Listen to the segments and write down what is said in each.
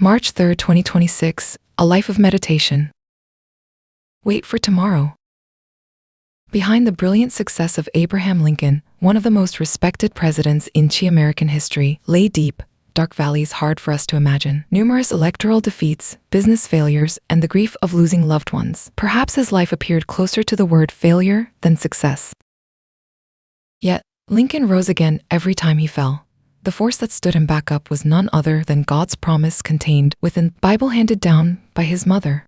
March 3rd, 2026, A Life of Meditation. Wait for tomorrow. Behind the brilliant success of Abraham Lincoln, one of the most respected presidents in American history, lay deep, dark valleys hard for us to imagine. Numerous electoral defeats, business failures, and the grief of losing loved ones. Perhaps his life appeared closer to the word failure than success. Yet, Lincoln rose again every time he fell. The force that stood him back up was none other than God's promise contained within the Bible handed down by his mother.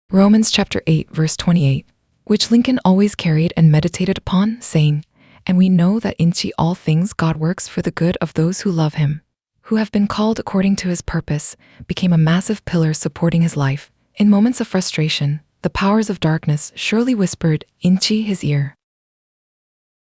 Romans chapter 8, verse 28, which Lincoln always carried and meditated upon, saying, "And we know that in all things God works for the good of those who love him, who have been called according to his purpose," became a massive pillar supporting his life. In moments of frustration, the powers of darkness surely whispered into his ear,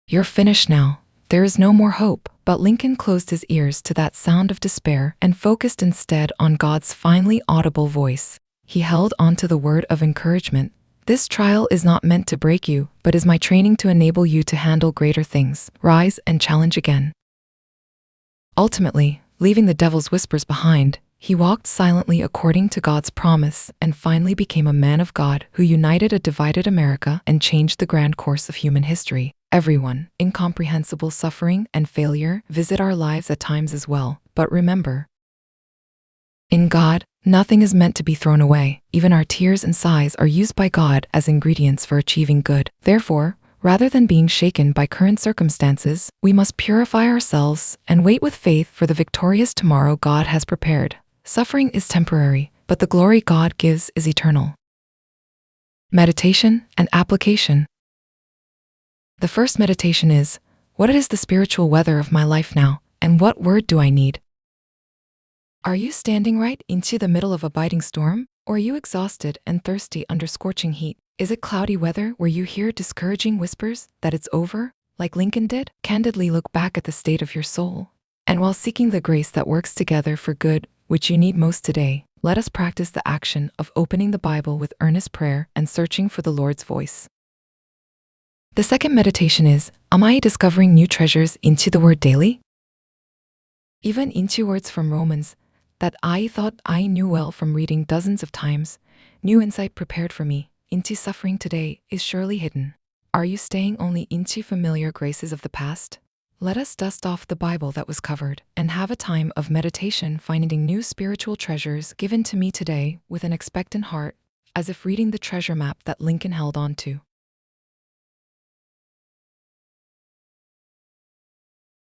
"You're finished now. There is no more hope." But Lincoln closed his ears to that sound of despair and focused instead on God's finely audible voice. He held on to the word of encouragement. "This trial is not meant to break you, but is my training to enable you to handle greater things. Rise and challenge again." Ultimately, leaving the devil's whispers behind, he walked silently according to God's promise and finally became a man of God who united a divided America and changed the grand course of human history. Everyone, incomprehensible suffering and failure visit our lives at times as well, but remember, in God, nothing is meant to be thrown away. Even our tears and sighs are used by God as ingredients for achieving good. Therefore, rather than being shaken by current circumstances, we must purify ourselves and wait with faith for the victorious tomorrow God has prepared. Suffering is temporary, but the glory God gives is eternal. Meditation and application. The first meditation is, what is the spiritual weather of my life now, and what word do I need? Are you standing right into the middle of a biting storm, or are you exhausted and thirsty under scorching heat? Is it cloudy weather where you hear discouraging whispers that it's over, like Lincoln did? Candidly look back at the state of your soul. And while seeking the grace that works together for good, which you need most today, let us practice the action of opening the Bible with earnest prayer and searching for the Lord's voice. The second meditation is, am I discovering new treasures into the Word daily? Even into words from Romans that I thought I knew well from reading dozens of times, new insight prepared for me into suffering today is surely hidden. Are you staying only into familiar graces of the past? Let us dust off the Bible that was covered and have a time of meditation, finding new spiritual treasures given to me today with an expectant heart, as if reading the treasure map that Lincoln held on to.